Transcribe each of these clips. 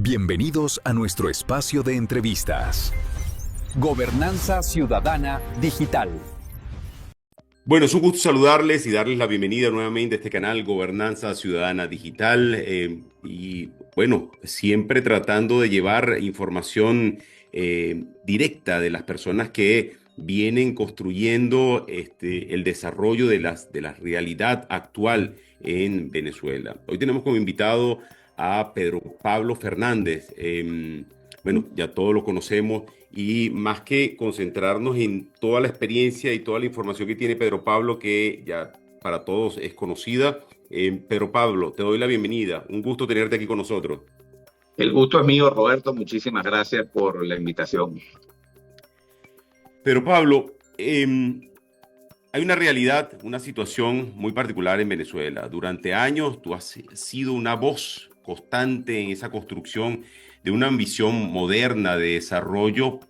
Bienvenidos a nuestro espacio de entrevistas. Gobernanza Ciudadana Digital. Bueno, es un gusto saludarles y darles la bienvenida nuevamente a este canal Gobernanza Ciudadana Digital. Y bueno, siempre tratando de llevar información directa de las personas que vienen construyendo el desarrollo de la realidad actual en Venezuela. Hoy tenemos como invitado a Pedro Pablo Fernández. Bueno, ya todos lo conocemos y más que concentrarnos en toda la experiencia y toda la información que tiene Pedro Pablo, que ya para todos es conocida, Pedro Pablo, te doy la bienvenida. Un gusto tenerte aquí con nosotros. El gusto es mío, Roberto. Muchísimas gracias por la invitación. Pedro Pablo, hay una realidad, una situación muy particular en Venezuela. Durante años tú has sido una voz constante en esa construcción de una ambición moderna de desarrollo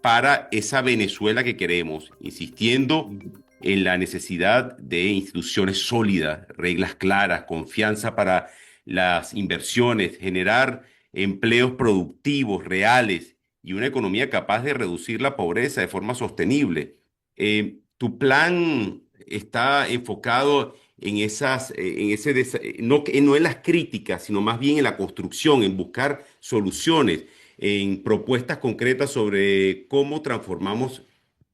para esa Venezuela que queremos, insistiendo en la necesidad de instituciones sólidas, reglas claras, confianza para las inversiones, generar empleos productivos, reales y una economía capaz de reducir la pobreza de forma sostenible. Tu plan está enfocado en no en las críticas, sino más bien en la construcción, en buscar soluciones, en propuestas concretas sobre cómo transformamos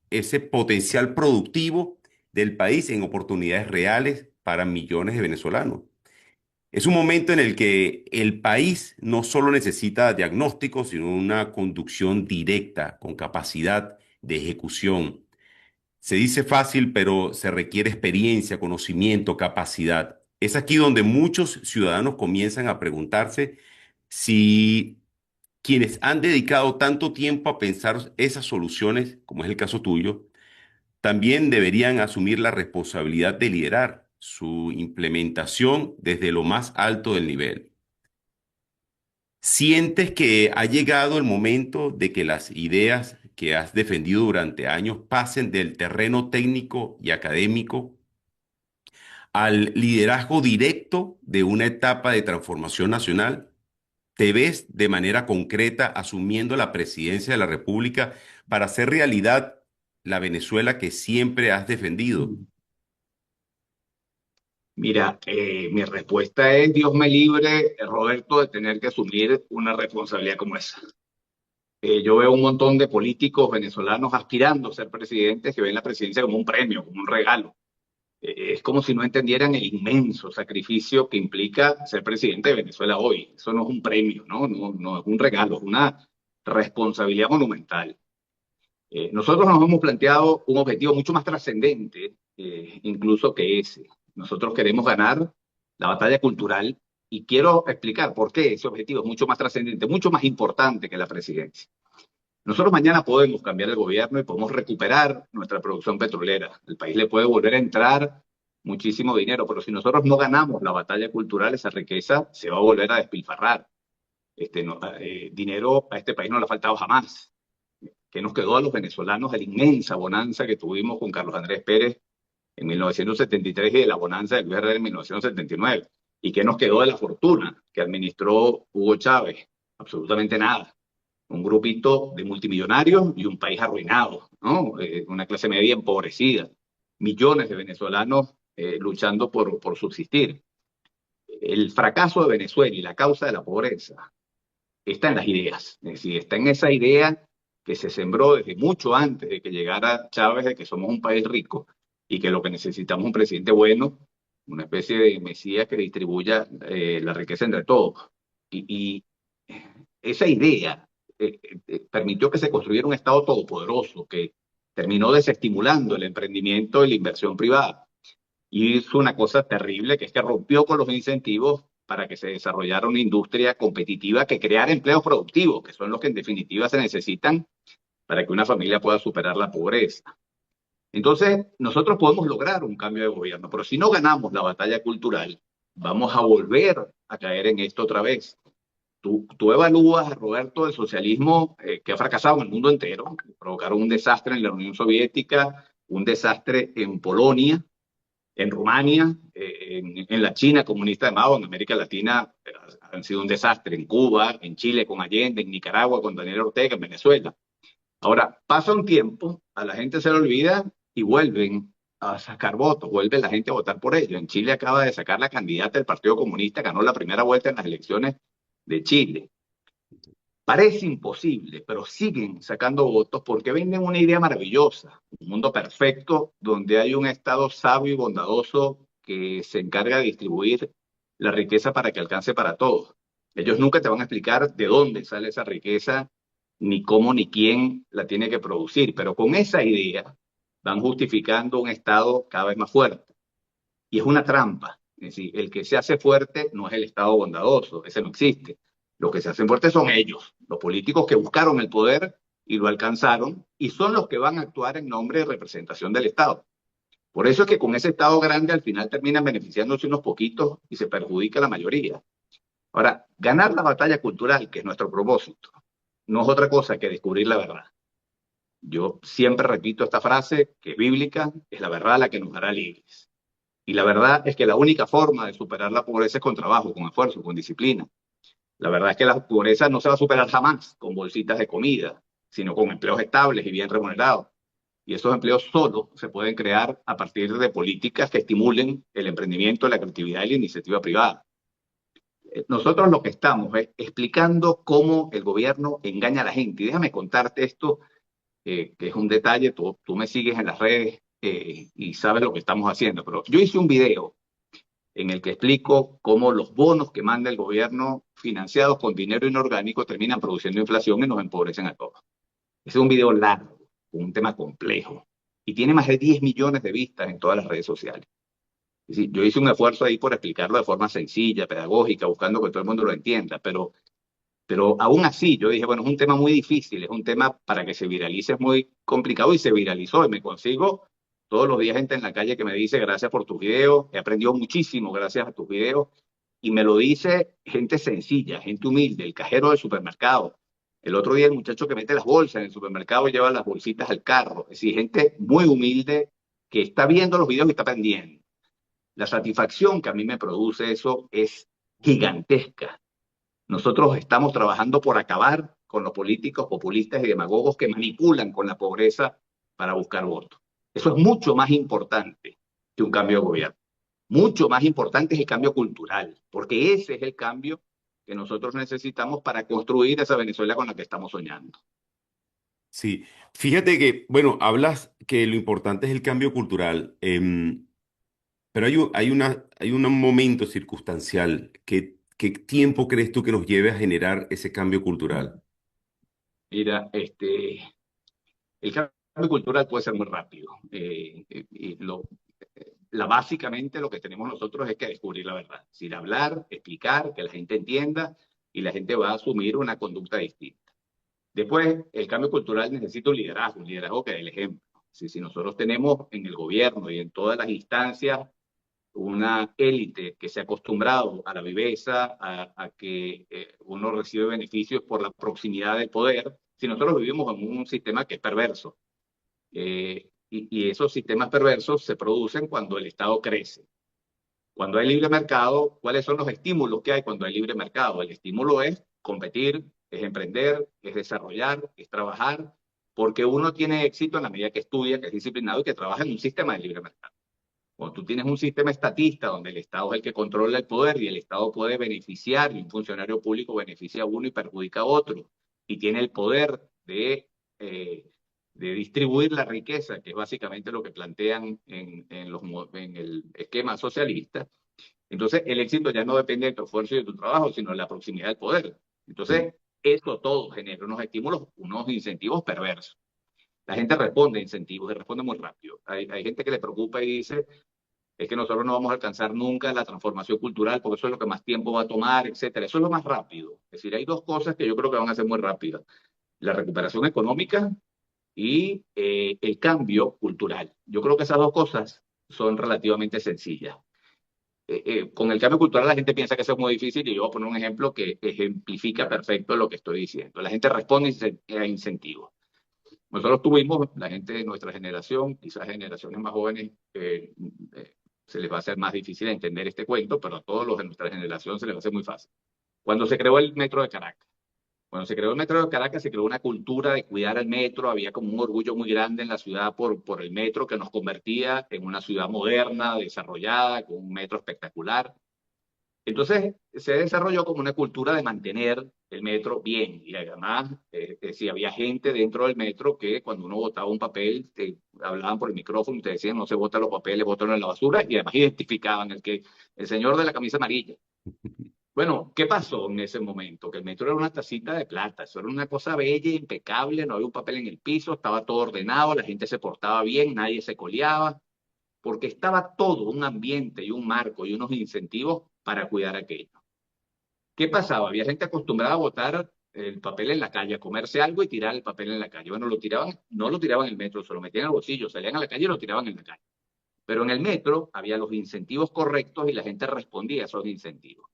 ese potencial productivo del país en oportunidades reales para millones de venezolanos. Es un momento en el que el país no solo necesita diagnósticos, sino una conducción directa, con capacidad de ejecución. Se dice fácil, pero se requiere experiencia, conocimiento, capacidad. Es aquí donde muchos ciudadanos comienzan a preguntarse si quienes han dedicado tanto tiempo a pensar esas soluciones, como es el caso tuyo, también deberían asumir la responsabilidad de liderar su implementación desde lo más alto del nivel. ¿Sientes que ha llegado el momento de que las ideas que has defendido durante años pasen del terreno técnico y académico al liderazgo directo de una etapa de transformación nacional? ¿Te ves de manera concreta asumiendo la presidencia de la República para hacer realidad la Venezuela que siempre has defendido? Mira, mi respuesta es, Dios me libre, Roberto, de tener que asumir una responsabilidad como esa. Yo veo un montón de políticos venezolanos aspirando a ser presidentes que ven la presidencia como un premio, como un regalo. Es como si no entendieran el inmenso sacrificio que implica ser presidente de Venezuela hoy. Eso no es un premio, ¿no? No es un regalo, es una responsabilidad monumental. Nosotros nos hemos planteado un objetivo mucho más trascendente, incluso que ese. Nosotros queremos ganar la batalla cultural y quiero explicar por qué ese objetivo es mucho más trascendente, mucho más importante que la presidencia. Nosotros mañana podemos cambiar el gobierno y podemos recuperar nuestra producción petrolera. El país le puede volver a entrar muchísimo dinero, pero si nosotros no ganamos la batalla cultural, esa riqueza se va a volver a despilfarrar. Dinero a este país no le ha faltado jamás. ¿Qué nos quedó a los venezolanos de la inmensa bonanza que tuvimos con Carlos Andrés Pérez en 1973 y de la bonanza de Luis Herrera en 1979? ¿Y qué nos quedó de la fortuna que administró Hugo Chávez? Absolutamente nada. Un grupito de multimillonarios y un país arruinado, ¿no? Una clase media empobrecida. Millones de venezolanos luchando por subsistir. El fracaso de Venezuela y la causa de la pobreza está en las ideas. Es decir, está en esa idea que se sembró desde mucho antes de que llegara Chávez, de que somos un país rico y que lo que necesitamos es un presidente bueno, una especie de mesías que distribuya la riqueza entre todos. Y esa idea permitió que se construyera un Estado todopoderoso que terminó desestimulando el emprendimiento y la inversión privada. Y hizo una cosa terrible, que es que rompió con los incentivos para que se desarrollara una industria competitiva que creara empleos productivos, que son los que en definitiva se necesitan para que una familia pueda superar la pobreza. Entonces, nosotros podemos lograr un cambio de gobierno, pero si no ganamos la batalla cultural, vamos a volver a caer en esto otra vez. Tú evalúas, Roberto, el socialismo que ha fracasado en el mundo entero, provocaron un desastre en la Unión Soviética, un desastre en Polonia, en Rumania, en la China comunista de Mao, en América Latina han sido un desastre, en Cuba, en Chile con Allende, en Nicaragua con Daniel Ortega, en Venezuela. Ahora, pasa un tiempo, a la gente se le olvida y vuelven a sacar votos, vuelve la gente a votar por ellos. En Chile acaba de sacar la candidata del Partido Comunista, ganó la primera vuelta en las elecciones de Chile. Parece imposible, pero siguen sacando votos porque venden una idea maravillosa, un mundo perfecto donde hay un Estado sabio y bondadoso que se encarga de distribuir la riqueza para que alcance para todos. Ellos nunca te van a explicar de dónde sale esa riqueza, ni cómo ni quién la tiene que producir, pero con esa idea van justificando un Estado cada vez más fuerte. Y es una trampa. Es decir, el que se hace fuerte no es el Estado bondadoso, ese no existe. Los que se hacen fuertes son ellos, los políticos que buscaron el poder y lo alcanzaron, y son los que van a actuar en nombre de representación del Estado. Por eso es que con ese Estado grande al final terminan beneficiándose unos poquitos y se perjudica la mayoría. Ahora, ganar la batalla cultural, que es nuestro propósito, no es otra cosa que descubrir la verdad. Yo siempre repito esta frase, que es bíblica, es la verdad la que nos hará libres. Y la verdad es que la única forma de superar la pobreza es con trabajo, con esfuerzo, con disciplina. La verdad es que la pobreza no se va a superar jamás con bolsitas de comida, sino con empleos estables y bien remunerados. Y esos empleos solo se pueden crear a partir de políticas que estimulen el emprendimiento, la creatividad y la iniciativa privada. Nosotros lo que estamos es explicando cómo el gobierno engaña a la gente. Y déjame contarte esto, que es un detalle, tú me sigues en las redes y sabes lo que estamos haciendo, pero yo hice un video en el que explico cómo los bonos que manda el gobierno financiados con dinero inorgánico terminan produciendo inflación y nos empobrecen a todos. Ese es un video largo, con un tema complejo, y tiene más de 10 millones de vistas en todas las redes sociales. Es decir, yo hice un esfuerzo ahí por explicarlo de forma sencilla, pedagógica, buscando que todo el mundo lo entienda, pero aún así yo dije, bueno, es un tema muy difícil, es un tema para que se viralice, es muy complicado y se viralizó y me consigo todos los días gente en la calle que me dice gracias por tus videos, he aprendido muchísimo gracias a tus videos y me lo dice gente sencilla, gente humilde, el cajero del supermercado. El otro día el muchacho que mete las bolsas en el supermercado y lleva las bolsitas al carro. Es decir, gente muy humilde que está viendo los videos y está aprendiendo. La satisfacción que a mí me produce eso es gigantesca. Nosotros estamos trabajando por acabar con los políticos populistas y demagogos que manipulan con la pobreza para buscar votos. Eso es mucho más importante que un cambio de gobierno. Mucho más importante es el cambio cultural, porque ese es el cambio que nosotros necesitamos para construir esa Venezuela con la que estamos soñando. Sí, fíjate que, bueno, hablas que lo importante es el cambio cultural, pero hay un momento circunstancial. ¿Qué tiempo crees tú que nos lleve a generar ese cambio cultural? Mira, el cambio cultural puede ser muy rápido. Básicamente lo que tenemos nosotros es que descubrir la verdad. Es decir, hablar, explicar, que la gente entienda y la gente va a asumir una conducta distinta. Después, el cambio cultural necesita un liderazgo que dé el ejemplo. Si nosotros tenemos en el gobierno y en todas las instancias una élite que se ha acostumbrado a la viveza, a que uno recibe beneficios por la proximidad del poder, si nosotros vivimos en un sistema que es perverso, y esos sistemas perversos se producen cuando el Estado crece. Cuando hay libre mercado, ¿cuáles son los estímulos que hay cuando hay libre mercado? El estímulo es competir, es emprender, es desarrollar, es trabajar, porque uno tiene éxito en la medida que estudia, que es disciplinado y que trabaja en un sistema de libre mercado. Cuando tú tienes un sistema estatista donde el Estado es el que controla el poder y el Estado puede beneficiar y un funcionario público beneficia a uno y perjudica a otro y tiene el poder de distribuir la riqueza, que es básicamente lo que plantean en el esquema socialista, entonces el éxito ya no depende de tu esfuerzo y de tu trabajo, sino de la proximidad del poder. Entonces, eso todo genera unos estímulos, unos incentivos perversos. La gente responde a incentivos y responde muy rápido. Hay gente que le preocupa y dice, es que nosotros no vamos a alcanzar nunca la transformación cultural, porque eso es lo que más tiempo va a tomar, etcétera. Eso es lo más rápido. Es decir, hay dos cosas que yo creo que van a ser muy rápidas. La recuperación económica y el cambio cultural. Yo creo que esas dos cosas son relativamente sencillas. Con el cambio cultural la gente piensa que eso es muy difícil y yo voy a poner un ejemplo que ejemplifica perfecto lo que estoy diciendo. La gente responde a incentivos. Nosotros tuvimos, la gente de nuestra generación, quizás generaciones más jóvenes, se les va a hacer más difícil entender este cuento, pero a todos los de nuestra generación se les va a hacer muy fácil. Cuando se creó el metro de Caracas, cuando se creó el metro de Caracas, se creó una cultura de cuidar el metro, había como un orgullo muy grande en la ciudad por el metro que nos convertía en una ciudad moderna, desarrollada, con un metro espectacular. Entonces se desarrolló como una cultura de mantener el metro bien y además si había gente dentro del metro que cuando uno botaba un papel te hablaban por el micrófono y te decían no se botan los papeles, bótenlo en la basura y además identificaban el señor de la camisa amarilla. Bueno, ¿qué pasó en ese momento? Que el metro era una tacita de plata, eso era una cosa bella, impecable, no había un papel en el piso, estaba todo ordenado, la gente se portaba bien, nadie se coleaba, porque estaba todo un ambiente y un marco y unos incentivos para cuidar aquello. ¿Qué pasaba? Había gente acostumbrada a botar el papel en la calle, a comerse algo y tirar el papel en la calle. Bueno, lo tiraban, no lo tiraban en el metro, se lo metían al bolsillo, salían a la calle y lo tiraban en la calle. Pero en el metro había los incentivos correctos y la gente respondía a esos incentivos.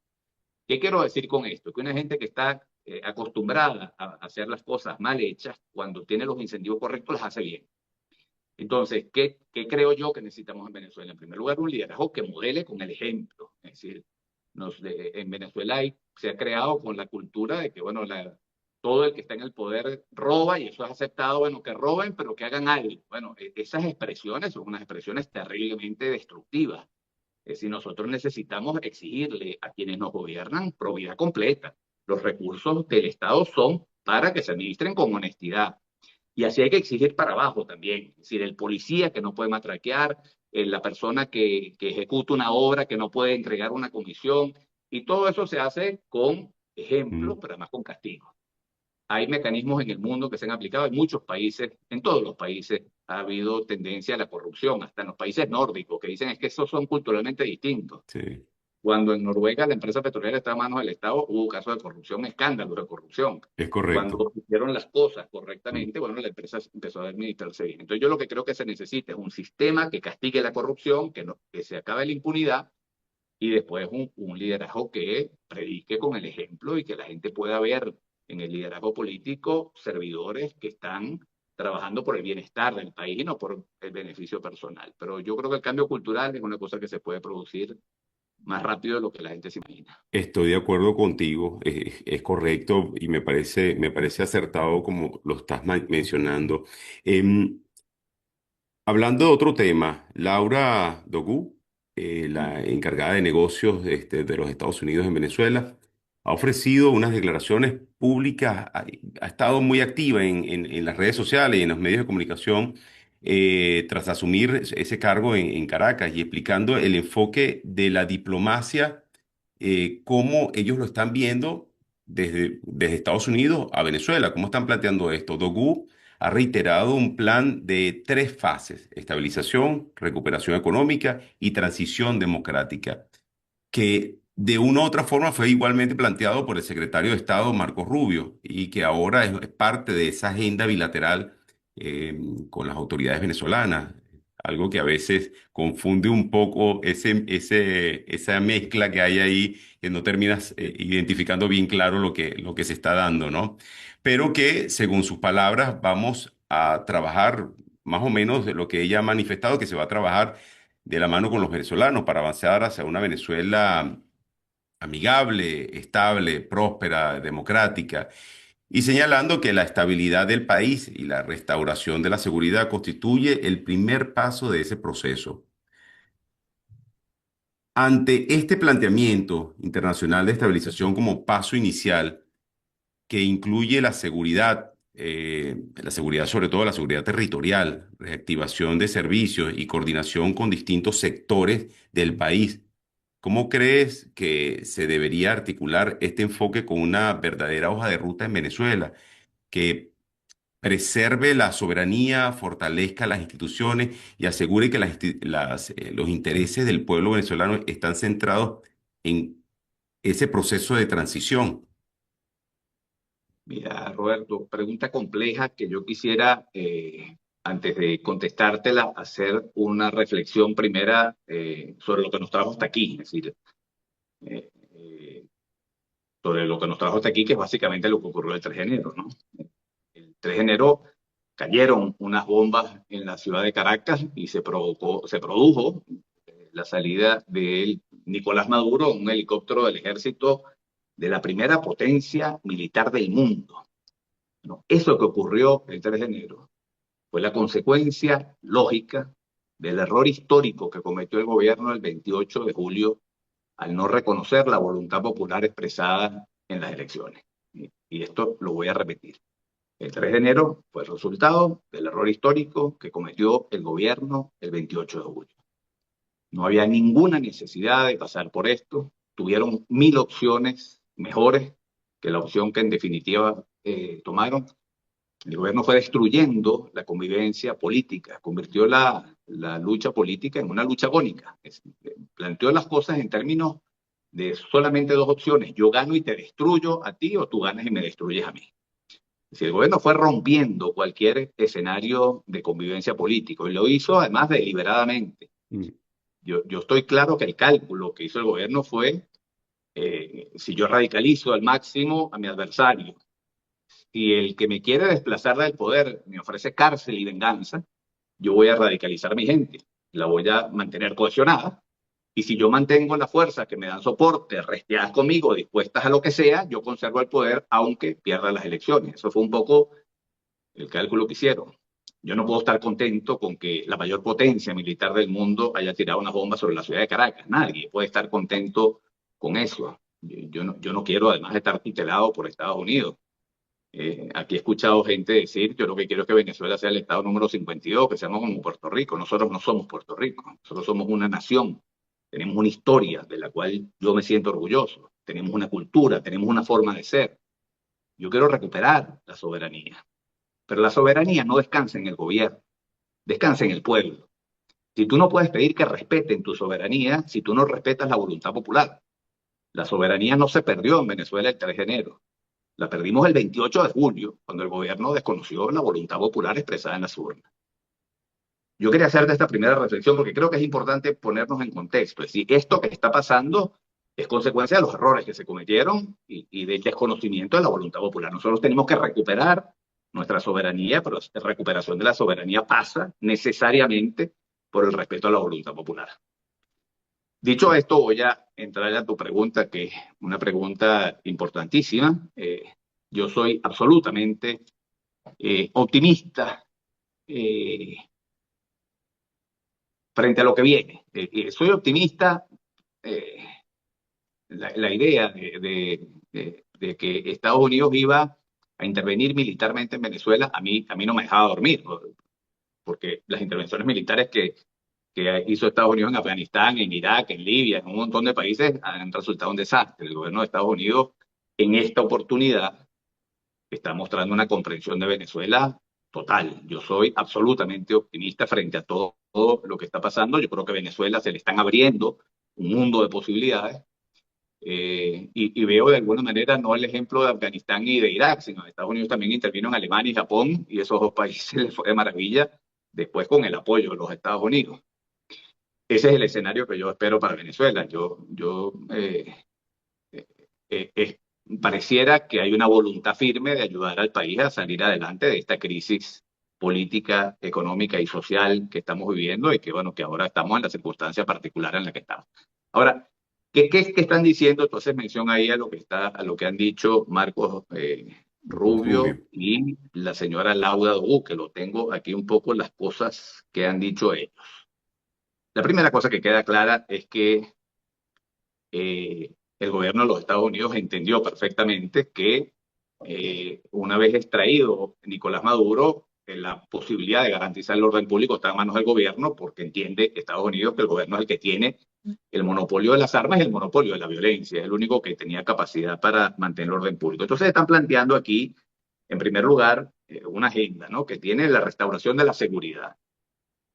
¿Qué quiero decir con esto? Que una gente que está acostumbrada a hacer las cosas mal hechas, cuando tiene los incentivos correctos, las hace bien. Entonces, ¿qué creo yo que necesitamos en Venezuela? En primer lugar, un liderazgo que modele con el ejemplo. Es decir, en Venezuela se ha creado con la cultura de que, bueno, todo el que está en el poder roba y eso es aceptado, bueno, que roben, pero que hagan algo. Bueno, esas expresiones son unas expresiones terriblemente destructivas. Es decir, nosotros necesitamos exigirle a quienes nos gobiernan probidad completa. Los recursos del Estado son para que se administren con honestidad. Y así hay que exigir para abajo también. Es decir, el policía que no puede matraquear, la persona que ejecuta una obra, que no puede entregar una comisión. Y todo eso se hace con ejemplos, pero además con castigos. Hay mecanismos en el mundo que se han aplicado en muchos países, en todos los países ha habido tendencia a la corrupción, hasta en los países nórdicos, que dicen es que esos son culturalmente distintos. Sí, Cuando en Noruega la empresa petrolera está a manos del Estado, hubo casos de corrupción, escándalos de corrupción. es correcto. Cuando hicieron las cosas correctamente, bueno, la empresa empezó a administrarse bien. Entonces yo lo que creo que se necesita es un sistema que castigue la corrupción, que se acabe la impunidad y después un liderazgo que predique con el ejemplo y que la gente pueda ver en el liderazgo político servidores que están trabajando por el bienestar del país y no por el beneficio personal. Pero yo creo que el cambio cultural es una cosa que se puede producir más rápido de lo que la gente se imagina. Estoy de acuerdo contigo, es correcto y me parece acertado como lo estás mencionando. Em, Hablando de otro tema, Laura Dogu, la encargada de negocios de los Estados Unidos en Venezuela, ha ofrecido unas declaraciones públicas, ha estado muy activa en las redes sociales y en los medios de comunicación tras asumir ese cargo en Caracas y explicando el enfoque de la diplomacia, cómo ellos lo están viendo desde Estados Unidos a Venezuela, cómo están planteando esto. Dogu ha reiterado un plan de tres fases: estabilización, recuperación económica y transición democrática, que de una u otra forma fue igualmente planteado por el secretario de Estado Marco Rubio y que ahora es parte de esa agenda bilateral con las autoridades venezolanas. Algo que a veces confunde un poco esa mezcla que hay ahí, que no terminas identificando bien claro lo que se está dando, ¿no? Pero que, según sus palabras, vamos a trabajar más o menos de lo que ella ha manifestado, que se va a trabajar de la mano con los venezolanos para avanzar hacia una Venezuela amigable, estable, próspera, democrática, y señalando que la estabilidad del país y la restauración de la seguridad constituye el primer paso de ese proceso. Ante este planteamiento internacional de estabilización como paso inicial, que incluye la seguridad, sobre todo la seguridad territorial, reactivación de servicios y coordinación con distintos sectores del país. ¿Cómo crees que se debería articular este enfoque con una verdadera hoja de ruta en Venezuela que preserve la soberanía, fortalezca las instituciones y asegure que los intereses del pueblo venezolano están centrados en ese proceso de transición? Mira, Roberto, pregunta compleja que yo quisiera, antes de contestártela, hacer una reflexión primera sobre lo que nos trajo hasta aquí, es decir, eh, eh, sobre lo que nos trajo hasta aquí, que es básicamente lo que ocurrió el 3 de enero, ¿no? El 3 de enero cayeron unas bombas en la ciudad de Caracas y se produjo la salida de Nicolás Maduro, un helicóptero del ejército de la primera potencia militar del mundo, ¿no? Eso que ocurrió el 3 de enero fue la consecuencia lógica del error histórico que cometió el gobierno el 28 de julio al no reconocer la voluntad popular expresada en las elecciones. Y esto lo voy a repetir. El 3 de enero fue el resultado del error histórico que cometió el gobierno el 28 de julio. No había ninguna necesidad de pasar por esto. Tuvieron 1000 opciones mejores que la opción que en definitiva tomaron. El gobierno fue destruyendo la convivencia política, convirtió la lucha política en una lucha agónica. Planteó las cosas en términos de solamente dos opciones: yo gano y te destruyo a ti, o tú ganas y me destruyes a mí. El gobierno fue rompiendo cualquier escenario de convivencia político y lo hizo además deliberadamente. Yo estoy claro que el cálculo que hizo el gobierno fue, si yo radicalizo al máximo a mi adversario, si el que me quiere desplazar del poder me ofrece cárcel y venganza, yo voy a radicalizar a mi gente, la voy a mantener cohesionada. Y si yo mantengo las fuerzas que me dan soporte, resteadas conmigo, dispuestas a lo que sea, yo conservo el poder aunque pierda las elecciones. Eso fue un poco el cálculo que hicieron. Yo no puedo estar contento con que la mayor potencia militar del mundo haya tirado una bomba sobre la ciudad de Caracas. Nadie puede estar contento con eso. Yo no quiero además estar tutelado por Estados Unidos. Aquí he escuchado gente decir, yo lo que quiero es que Venezuela sea el estado número 52, que seamos como Puerto Rico. Nosotros no somos Puerto Rico, nosotros somos una nación. Tenemos una historia de la cual yo me siento orgulloso. Tenemos una cultura, tenemos una forma de ser. Yo quiero recuperar la soberanía. Pero la soberanía no descansa en el gobierno, descansa en el pueblo. Si tú no puedes pedir que respeten tu soberanía, si tú no respetas la voluntad popular. La soberanía no se perdió en Venezuela el 3 de enero. La perdimos el 28 de julio, cuando el gobierno desconoció la voluntad popular expresada en las urnas. Yo quería hacerte esta primera reflexión porque creo que es importante ponernos en contexto. Es decir, esto que está pasando es consecuencia de los errores que se cometieron y del desconocimiento de la voluntad popular. Nosotros tenemos que recuperar nuestra soberanía, pero la recuperación de la soberanía pasa necesariamente por el respeto a la voluntad popular. Dicho esto, voy a entrar a tu pregunta, que es una pregunta importantísima. Yo soy absolutamente optimista frente a lo que viene. Soy optimista. La idea de que Estados Unidos iba a intervenir militarmente en Venezuela, a mí no me dejaba dormir, porque las intervenciones militares que hizo Estados Unidos en Afganistán, en Irak, en Libia, en un montón de países, han resultado un desastre. El gobierno de Estados Unidos, en esta oportunidad, está mostrando una comprensión de Venezuela total. Yo soy absolutamente optimista frente a todo lo que está pasando. Yo creo que a Venezuela se le están abriendo un mundo de posibilidades. Y veo de alguna manera no el ejemplo de Afganistán y de Irak, sino Estados Unidos también intervino en Alemania y Japón, y esos dos países les fue de maravilla, después con el apoyo de los Estados Unidos. Ese es el escenario que yo espero para Venezuela. Pareciera que hay una voluntad firme de ayudar al país a salir adelante de esta crisis política, económica y social que estamos viviendo y que, bueno, que ahora estamos en la circunstancia particular en la que estamos. Ahora, ¿qué están diciendo? Entonces mención ahí a lo que han dicho Marcos Rubio y la señora Lauda Dobu, que lo tengo aquí un poco las cosas que han dicho ellos. La primera cosa que queda clara es que el gobierno de los Estados Unidos entendió perfectamente que una vez extraído Nicolás Maduro, la posibilidad de garantizar el orden público está en manos del gobierno, porque entiende Estados Unidos que el gobierno es el que tiene el monopolio de las armas y el monopolio de la violencia. Es el único que tenía capacidad para mantener el orden público. Entonces están planteando aquí, en primer lugar, una agenda, ¿no?, que tiene la restauración de la seguridad.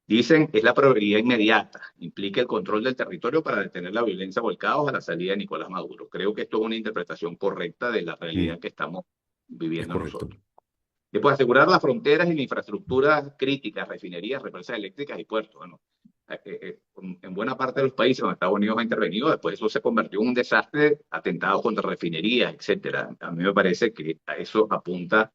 Dicen, es la prioridad inmediata, implica el control del territorio para detener la violencia o el caos a la salida de Nicolás Maduro. Creo que esto es una interpretación correcta de la realidad que estamos viviendo nosotros. Después, asegurar las fronteras y la infraestructura crítica, refinerías, represas eléctricas y puertos. Bueno, en buena parte de los países donde Estados Unidos ha intervenido, después eso se convirtió en un desastre, atentados contra refinerías, etcétera. A mí me parece que a eso apunta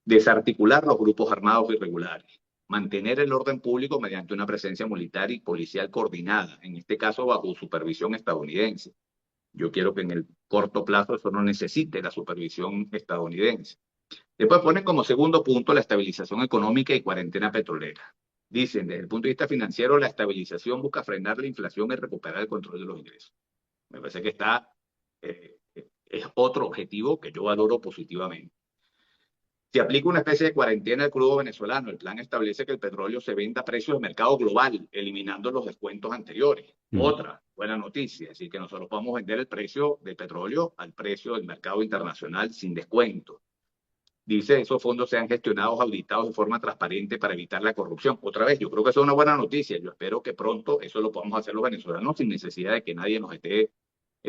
desarticular los grupos armados irregulares. mantener el orden público mediante una presencia militar y policial coordinada, en este caso bajo supervisión estadounidense. Yo quiero que en el corto plazo eso no necesite la supervisión estadounidense. Después ponen como segundo punto la estabilización económica y cuarentena petrolera. Dicen, desde el punto de vista financiero, la estabilización busca frenar la inflación y recuperar el control de los ingresos. Me parece que es otro objetivo que yo valoro positivamente. Se aplica una especie de cuarentena al crudo venezolano. El plan establece que el petróleo se venda a precios de mercado global, eliminando los descuentos anteriores. Otra buena noticia, es decir, que nosotros podemos vender el precio del petróleo al precio del mercado internacional sin descuento. Dice, esos fondos sean gestionados, auditados de forma transparente para evitar la corrupción. Otra vez, yo creo que eso es una buena noticia. Yo espero que pronto eso lo podamos hacer los venezolanos sin necesidad de que nadie nos esté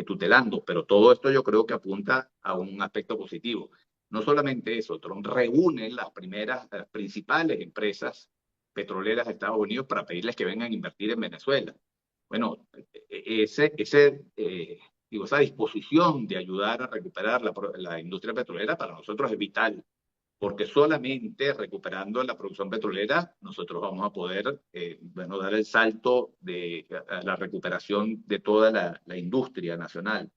tutelando. Pero todo esto yo creo que apunta a un aspecto positivo. No solamente eso, Trump reúne las principales empresas petroleras de Estados Unidos para pedirles que vengan a invertir en Venezuela. Bueno, esa disposición de ayudar a recuperar la industria petrolera para nosotros es vital, porque solamente recuperando la producción petrolera nosotros vamos a poder dar el salto a la recuperación de toda la industria nacional.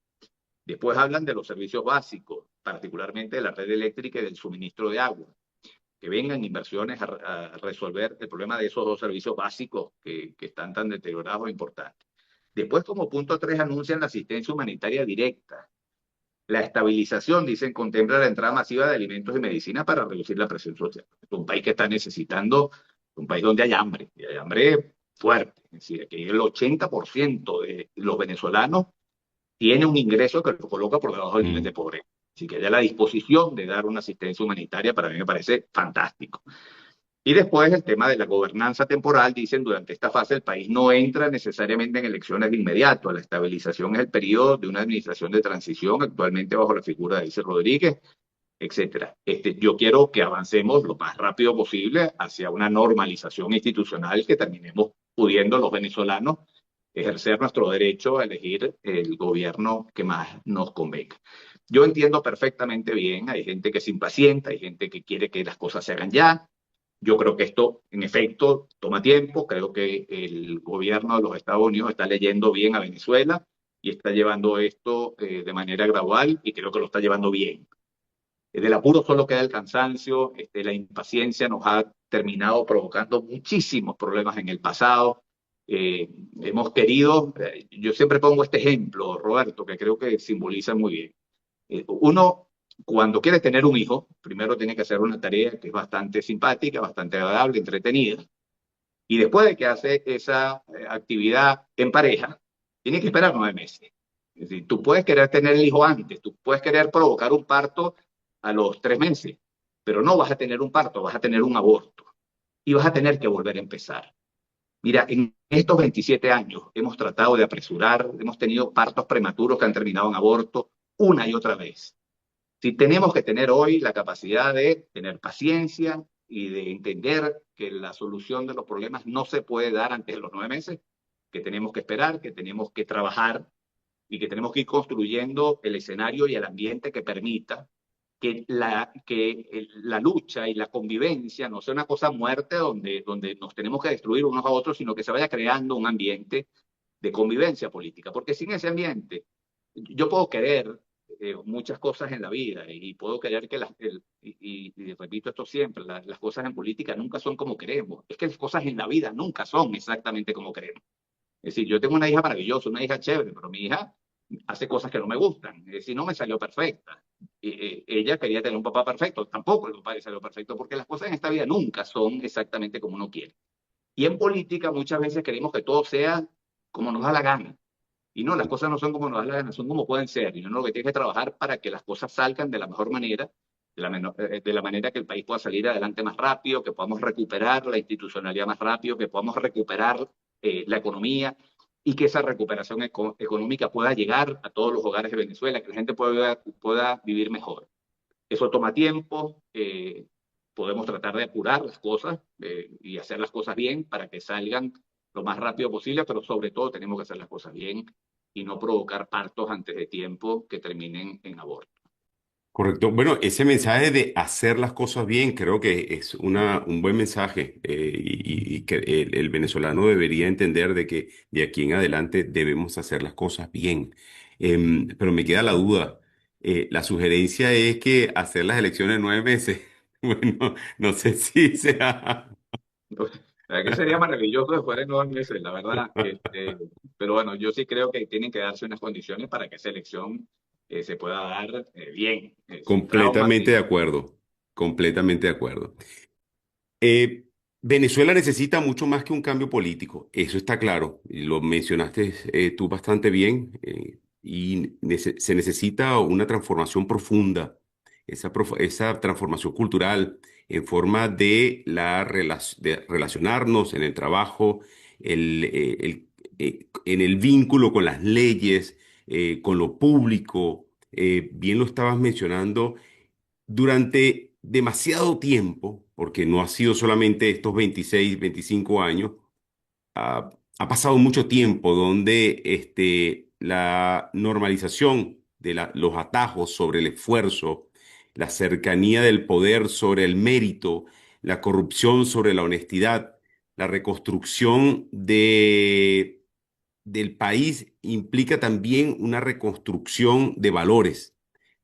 Después hablan de los servicios básicos, particularmente de la red eléctrica y del suministro de agua. Que vengan inversiones a resolver el problema de esos dos servicios básicos que están tan deteriorados e importantes. Después, como punto 3, anuncian la asistencia humanitaria directa. La estabilización, dicen, contempla la entrada masiva de alimentos y medicinas para reducir la presión social. Es un país que está necesitando, un país donde hay hambre, y hay hambre fuerte. Es decir, que el 80% de los venezolanos tiene un ingreso que lo coloca por debajo del nivel de pobreza. Así que haya la disposición de dar una asistencia humanitaria para mí me parece fantástico. Y después el tema de la gobernanza temporal, dicen, durante esta fase el país no entra necesariamente en elecciones de inmediato. La estabilización es el periodo de una administración de transición, actualmente bajo la figura de Delcy Rodríguez, etcétera. Yo quiero que avancemos lo más rápido posible hacia una normalización institucional que terminemos pudiendo los venezolanos ejercer nuestro derecho a elegir el gobierno que más nos convenga. Yo entiendo perfectamente bien, hay gente que se impacienta, hay gente que quiere que las cosas se hagan ya. Yo creo que esto, en efecto, toma tiempo. Creo que el gobierno de los Estados Unidos está leyendo bien a Venezuela y está llevando esto de manera gradual y creo que lo está llevando bien. Del apuro solo queda el cansancio, la impaciencia nos ha terminado provocando muchísimos problemas en el pasado. Hemos querido, yo siempre pongo este ejemplo, Roberto, que creo que simboliza muy bien. Uno, cuando quiere tener un hijo, primero tiene que hacer una tarea que es bastante simpática, bastante agradable, entretenida, y después de que hace esa actividad en pareja, tiene que esperar 9 meses. Es decir, tú puedes querer tener el hijo antes, tú puedes querer provocar un parto a los 3 meses, pero no vas a tener un parto, vas a tener un aborto, y vas a tener que volver a empezar. Mira, en estos 27 años hemos tratado de apresurar, hemos tenido partos prematuros que han terminado en aborto una y otra vez. Si tenemos que tener hoy la capacidad de tener paciencia y de entender que la solución de los problemas no se puede dar antes de los 9 meses, que tenemos que esperar, que tenemos que trabajar y que tenemos que ir construyendo el escenario y el ambiente que permita que la lucha y la convivencia no sea una cosa muerte donde nos tenemos que destruir unos a otros, sino que se vaya creando un ambiente de convivencia política. Porque sin ese ambiente, yo puedo querer muchas cosas en la vida y puedo querer que y repito esto siempre, las cosas en política nunca son como queremos. Es que las cosas en la vida nunca son exactamente como queremos. Es decir, yo tengo una hija maravillosa, una hija chévere, pero mi hija hace cosas que no me gustan. Es decir, no me salió perfecta. Ella quería tener un papá perfecto, tampoco el papá le salió perfecto, porque las cosas en esta vida nunca son exactamente como uno quiere. Y en política muchas veces queremos que todo sea como nos da la gana. Y no, las cosas no son como nos da la gana, son como pueden ser. Y uno lo que tiene que trabajar para que las cosas salgan de la mejor manera, de la manera que el país pueda salir adelante más rápido, que podamos recuperar la institucionalidad más rápido, que podamos recuperar la economía y que esa recuperación económica pueda llegar a todos los hogares de Venezuela, que la gente pueda vivir mejor. Eso toma tiempo, podemos tratar de apurar las cosas y hacer las cosas bien para que salgan lo más rápido posible, pero sobre todo tenemos que hacer las cosas bien y no provocar partos antes de tiempo que terminen en aborto. Correcto. Bueno, ese mensaje de hacer las cosas bien creo que es un buen mensaje y que el venezolano debería entender de que de aquí en adelante debemos hacer las cosas bien. Pero me queda la duda. La sugerencia es que hacer las elecciones en 9 meses. Bueno, no sé si sea. La verdad que sería maravilloso después de 9 meses, la verdad. Pero bueno, yo sí creo que tienen que darse unas condiciones para que esa elección se pueda dar bien, sin traumas, Completamente de sin... acuerdo. Completamente de acuerdo. Venezuela necesita mucho más que un cambio político, eso está claro, y lo mencionaste tú bastante bien, y se necesita una transformación profunda, esa transformación cultural en forma de, de relacionarnos en el trabajo, en el vínculo con las leyes, con lo público. Bien lo estabas mencionando durante demasiado tiempo, porque no ha sido solamente estos 26, 25 años, ha pasado mucho tiempo donde la normalización de los atajos sobre el esfuerzo, la cercanía del poder sobre el mérito, la corrupción sobre la honestidad, la reconstrucción del país implica también una reconstrucción de valores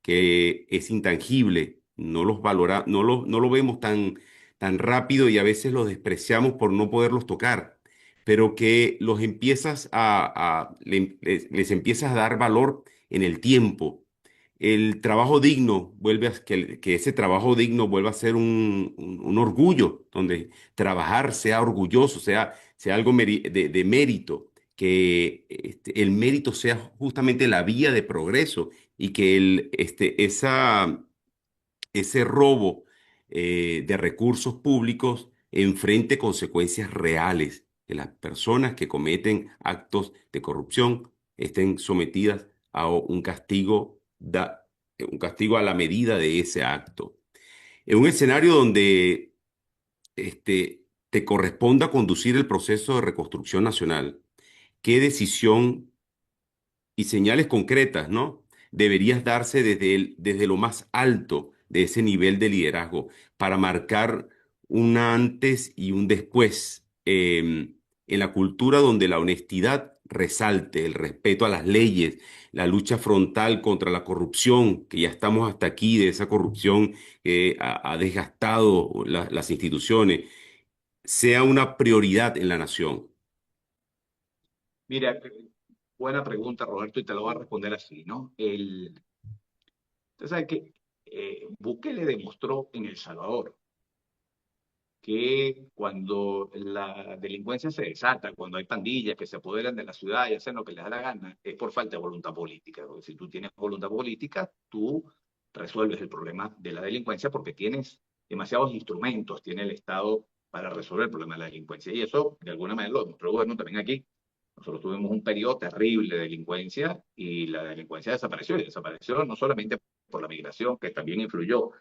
que es intangible, no lo vemos tan rápido y a veces los despreciamos por no poderlos tocar, pero que los empiezas les empiezas a dar valor en el tiempo. El trabajo digno que ese trabajo digno vuelva a ser un orgullo, donde trabajar sea orgulloso, sea algo de mérito, que el mérito sea justamente la vía de progreso y que ese robo de recursos públicos enfrente consecuencias reales, que las personas que cometen actos de corrupción estén sometidas a un castigo a la medida de ese acto. En un escenario donde te corresponda conducir el proceso de reconstrucción nacional, ¿qué decisión y señales concretas, ¿no? Deberías darse desde lo más alto de ese nivel de liderazgo para marcar un antes y un después en la cultura donde la honestidad resalte, el respeto a las leyes, la lucha frontal contra la corrupción, que ya estamos hasta aquí de esa corrupción que ha desgastado las instituciones, sea una prioridad en la nación. Mira, buena pregunta, Roberto, y te lo voy a responder así, ¿no? Usted sabe que Bukele demostró en El Salvador que cuando la delincuencia se desata, cuando hay pandillas que se apoderan de la ciudad y hacen lo que les da la gana, es por falta de voluntad política. Porque si tú tienes voluntad política, tú resuelves el problema de la delincuencia porque tienes demasiados instrumentos, tiene el Estado para resolver el problema de la delincuencia. Y eso, de alguna manera, lo demostró el gobierno también aquí. Nosotros tuvimos un periodo terrible de delincuencia y la delincuencia desapareció. Y desapareció no solamente por la migración, que también influyó,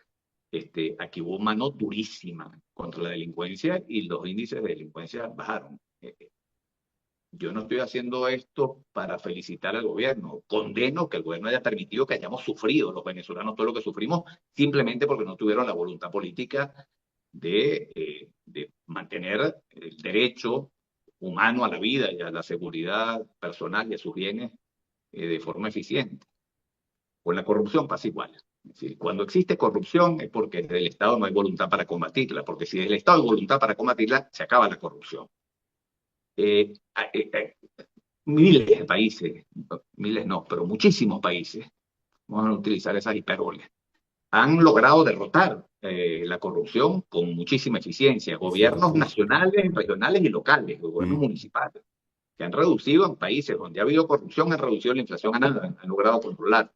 aquí hubo mano durísima contra la delincuencia y los índices de delincuencia bajaron. Yo no estoy haciendo esto para felicitar al gobierno. Condeno que el gobierno haya permitido que hayamos sufrido los venezolanos todo lo que sufrimos simplemente porque no tuvieron la voluntad política de mantener el derecho humano a la vida y a la seguridad personal y a sus bienes de forma eficiente. Con la corrupción pasa igual. Es decir, cuando existe corrupción es porque desde el Estado no hay voluntad para combatirla, porque si desde el Estado hay voluntad para combatirla, se acaba la corrupción. Eh, eh, eh, Miles de países, miles no, pero muchísimos países, vamos a utilizar esas hipérboles, han logrado derrotar la corrupción con muchísima eficiencia. Gobiernos Cierto. nacionales, regionales y locales, gobiernos Mm. municipales, que han reducido en países donde ha habido corrupción, han reducido la inflación a nada, han logrado controlar.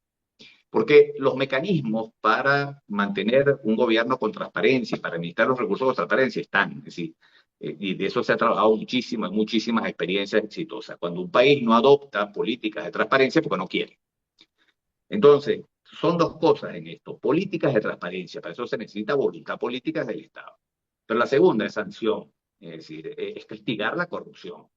Porque los mecanismos para mantener un gobierno con transparencia y para administrar los recursos con transparencia están. Es decir, y de eso se ha trabajado muchísimas, muchísimas experiencias exitosas. Cuando un país no adopta políticas de transparencia, porque no quiere. Entonces, son dos cosas en esto. Políticas de transparencia, para eso se necesita voluntad política del Estado. Pero la segunda es sanción, es decir, es castigar la corrupción.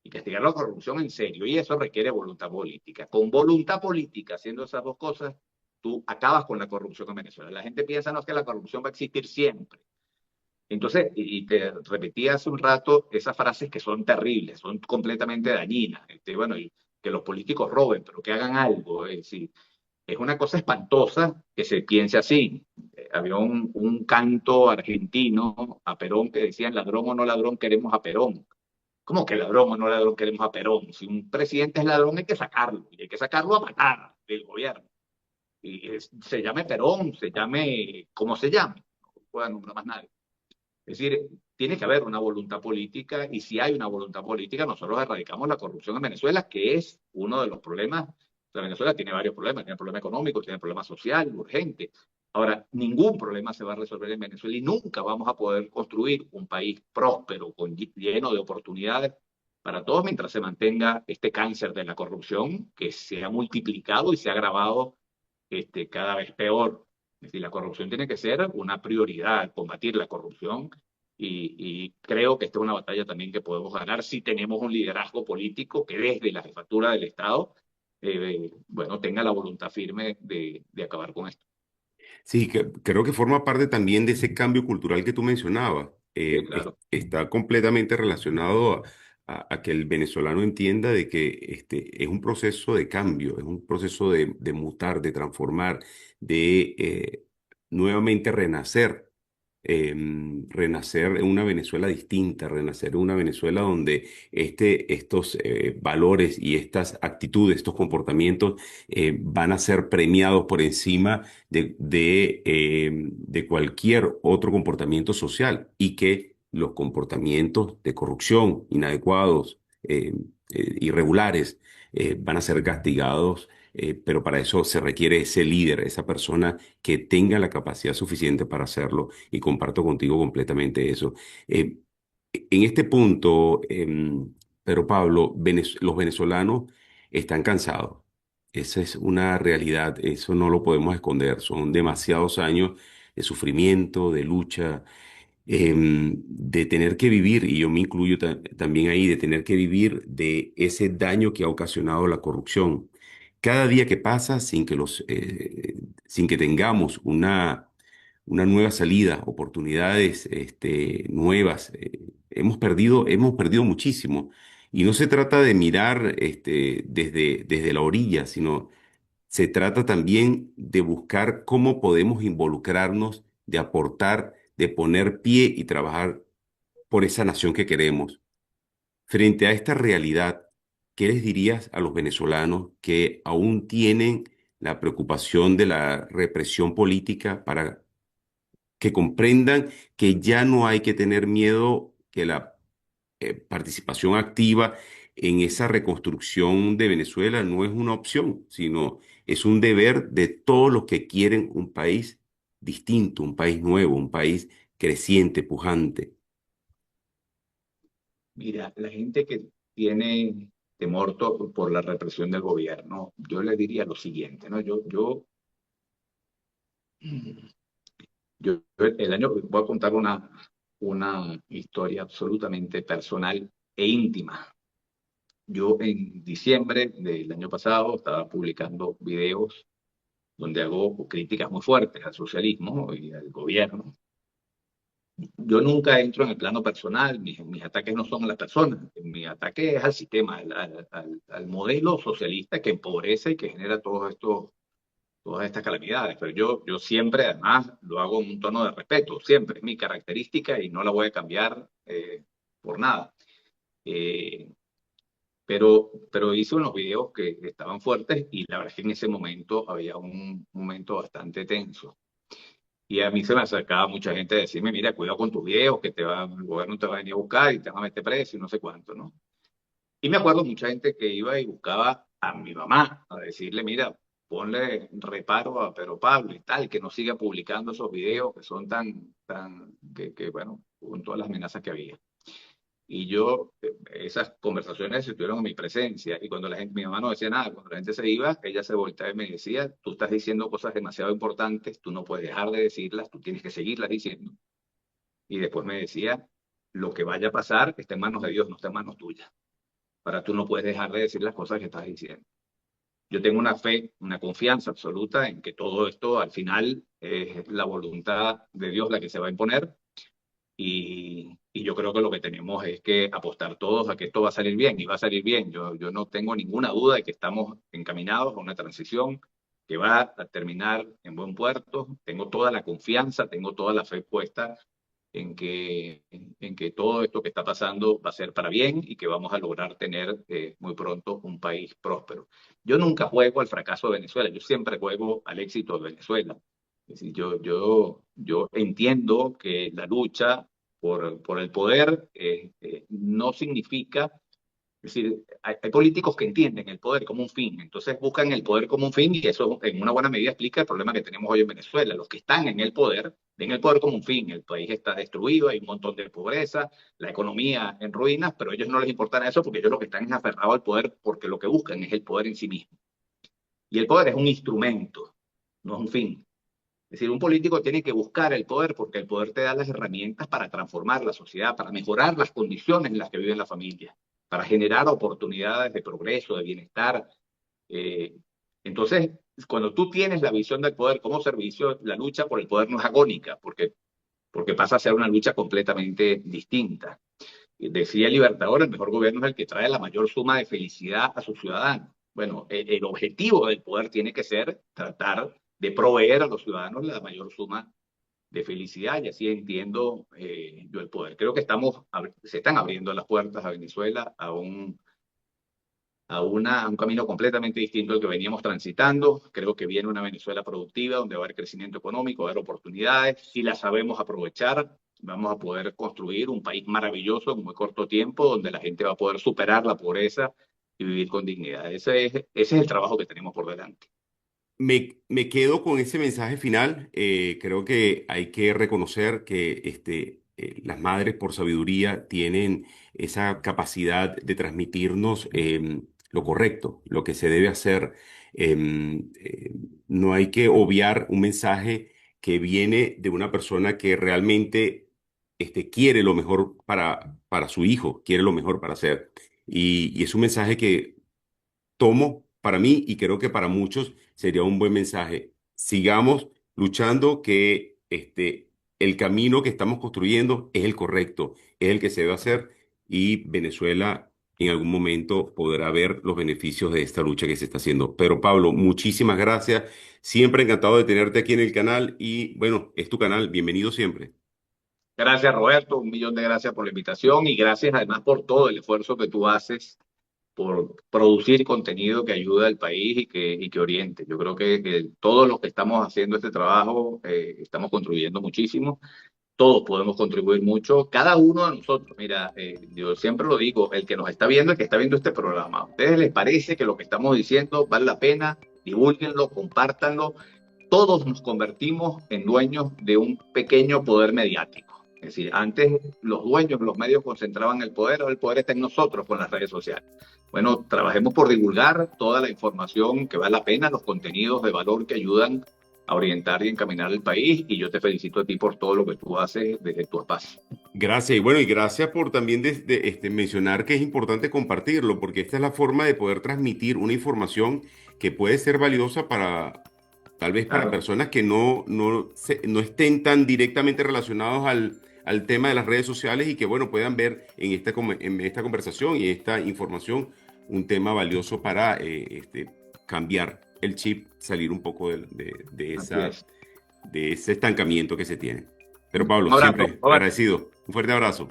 Y castigar la corrupción en serio. Y eso requiere voluntad política. Con voluntad política, haciendo esas dos cosas, tú acabas con la corrupción en Venezuela. La gente piensa, no, es que la corrupción va a existir siempre. Entonces, y te repetí hace un rato esas frases que son terribles, son completamente dañinas. Bueno, y que los políticos roben, pero que hagan algo. Es decir, es una cosa espantosa que se piense así. Había un canto argentino a Perón que decían, ladrón o no ladrón, queremos a Perón. ¿Cómo que ladrón o no ladrón queremos a Perón? Si un presidente es ladrón hay que sacarlo, y hay que sacarlo a matar del gobierno. Se llame Perón, se llame como se llame, no pueda nombrar más nadie. Es decir, tiene que haber una voluntad política y si hay una voluntad política, nosotros erradicamos la corrupción en Venezuela, que es uno de los problemas. La Venezuela tiene varios problemas, tiene problema económico, tiene problema social, urgente. Ahora, ningún problema se va a resolver en Venezuela y nunca vamos a poder construir un país próspero, lleno de oportunidades para todos mientras se mantenga este cáncer de la corrupción que se ha multiplicado y se ha agravado cada vez peor. Es decir, la corrupción tiene que ser una prioridad, combatir la corrupción, y creo que esta es una batalla también que podemos ganar si tenemos un liderazgo político que desde la jefatura del Estado, bueno, tenga la voluntad firme de acabar con esto. Sí, creo que forma parte también de ese cambio cultural que tú mencionabas. Sí, claro. Está completamente relacionado a que el venezolano entienda de que es un proceso de cambio, es un proceso de mutar, de transformar, de nuevamente renacer, renacer en una Venezuela distinta, renacer en una Venezuela donde estos valores y estas actitudes, estos comportamientos van a ser premiados por encima de cualquier otro comportamiento social y que los comportamientos de corrupción inadecuados, irregulares, van a ser castigados, pero para eso se requiere ese líder, esa persona que tenga la capacidad suficiente para hacerlo y comparto contigo completamente eso. Eh, en este punto, pero Pablo, los venezolanos están cansados. Esa es una realidad, eso no lo podemos esconder. Son demasiados años de sufrimiento, de lucha, de tener que vivir, y yo me incluyo también ahí, de tener que vivir de ese daño que ha ocasionado la corrupción. Cada día que pasa sin que tengamos una nueva salida, oportunidades nuevas, hemos perdido muchísimo. Y no se trata de mirar desde la orilla, sino se trata también de buscar cómo podemos involucrarnos, de aportar, de poner pie y trabajar por esa nación que queremos. Frente a esta realidad, ¿qué les dirías a los venezolanos que aún tienen la preocupación de la represión política para que comprendan que ya no hay que tener miedo, que la participación activa en esa reconstrucción de Venezuela no es una opción, sino es un deber de todos los que quieren un país distinto, un país nuevo, un país creciente, pujante? Mira, la gente que tiene temor por la represión del gobierno, yo le diría lo siguiente, ¿no? Yo el año, voy a contar una historia absolutamente personal e íntima. Yo en diciembre del año pasado estaba publicando videos donde hago críticas muy fuertes al socialismo y al gobierno. Yo nunca entro en el plano personal, mis ataques no son a las personas, mi ataque es al sistema, al modelo socialista que empobrece y que genera todas estas calamidades. Pero yo siempre, además, lo hago en un tono de respeto, siempre es mi característica y no la voy a cambiar por nada. Eh, pero hice unos videos que estaban fuertes y la verdad es que en ese momento había un momento bastante tenso. Y a mí se me acercaba mucha gente a decirme, mira, cuidado con tus videos, el gobierno te va a venir a buscar y te van a meter preso y no sé cuánto, ¿no? Y me acuerdo mucha gente que iba y buscaba a mi mamá a decirle, mira, ponle reparo a Pedro Pablo y tal, que no siga publicando esos videos que son bueno, con todas las amenazas que había. Y esas conversaciones estuvieron en mi presencia. Y cuando mi mamá no decía nada, cuando la gente se iba, ella se volteaba y me decía, tú estás diciendo cosas demasiado importantes, tú no puedes dejar de decirlas, tú tienes que seguirlas diciendo. Y después me decía, lo que vaya a pasar está en manos de Dios, no está en manos tuyas. Para tú no puedes dejar de decir las cosas que estás diciendo. yo tengo una fe, una confianza absoluta en que todo esto al final es la voluntad de Dios la que se va a imponer y yo creo que lo que tenemos es que apostar todos a que esto va a salir bien y va a salir bien. Yo no tengo ninguna duda de que estamos encaminados a una transición que va a terminar en buen puerto. Tengo toda la confianza, tengo toda la fe puesta en que todo esto que está pasando va a ser para bien y que vamos a lograr tener muy pronto un país próspero. Yo nunca juego al fracaso de Venezuela, yo siempre juego al éxito de Venezuela. Es decir, yo entiendo que la lucha por el poder no significa, es decir, hay políticos que entienden el poder como un fin, entonces buscan el poder como un fin y eso en una buena medida explica el problema que tenemos hoy en Venezuela. Los que están en el poder ven el poder como un fin, el país está destruido, hay un montón de pobreza, la economía en ruinas, pero a ellos no les importa eso porque ellos lo que están es aferrados al poder porque lo que buscan es el poder en sí mismo. Y el poder es un instrumento, no es un fin. Es decir, un político tiene que buscar el poder porque el poder te da las herramientas para transformar la sociedad, para mejorar las condiciones en las que viven las familias, para generar oportunidades de progreso, de bienestar. Eh, entonces, cuando tú tienes la visión del poder como servicio, la lucha por el poder no es agónica, porque pasa a ser una lucha completamente distinta. Decía el Libertador, el mejor gobierno es el que trae la mayor suma de felicidad a sus ciudadanos. Bueno, el objetivo del poder tiene que ser tratar de proveer a los ciudadanos la mayor suma de felicidad y así entiendo yo el poder. Creo que se están abriendo las puertas a Venezuela a un camino completamente distinto al que veníamos transitando. Creo que viene una Venezuela productiva donde va a haber crecimiento económico, va a haber oportunidades. Si las sabemos aprovechar, vamos a poder construir un país maravilloso en muy corto tiempo donde la gente va a poder superar la pobreza y vivir con dignidad. Ese es el trabajo que tenemos por delante. Me quedo con ese mensaje final. Creo que hay que reconocer que las madres por sabiduría tienen esa capacidad de transmitirnos lo correcto, lo que se debe hacer. No hay que obviar un mensaje que viene de una persona que realmente quiere lo mejor para su hijo, quiere lo mejor para hacer. Y es un mensaje que tomo para mí y creo que para muchos sería un buen mensaje. Sigamos luchando que el camino que estamos construyendo es el correcto, es el que se debe hacer y Venezuela en algún momento podrá ver los beneficios de esta lucha que se está haciendo. Pero Pablo, muchísimas gracias. Siempre encantado de tenerte aquí en el canal y bueno, es tu canal. Bienvenido siempre. Gracias, Roberto. Un millón de gracias por la invitación y gracias además por todo el esfuerzo que tú haces por producir contenido que ayude al país y que oriente. Yo creo que todos los que estamos haciendo este trabajo estamos contribuyendo muchísimo. Todos podemos contribuir mucho, cada uno de nosotros. Mira, yo siempre lo digo, el que nos está viendo, el que está viendo este programa, ¿a ustedes les parece que lo que estamos diciendo vale la pena? Divúlguenlo, compártanlo. Todos nos convertimos en dueños de un pequeño poder mediático. Es decir, antes los dueños, los medios concentraban el poder, ahora el poder está en nosotros con las redes sociales. Bueno, trabajemos por divulgar toda la información que vale la pena, los contenidos de valor que ayudan a orientar y encaminar el país y yo te felicito a ti por todo lo que tú haces desde tu espacio. Gracias, y bueno, y gracias por también mencionar que es importante compartirlo, porque esta es la forma de poder transmitir una información que puede ser valiosa para, tal vez para Claro. personas que no estén tan directamente relacionados al tema de las redes sociales y que, bueno, puedan ver en esta conversación y esta información un tema valioso para cambiar el chip, salir un poco Así es. de ese estancamiento que se tiene. Pero Pablo, Un abrazo, siempre Roberto. agradecido. Un fuerte abrazo.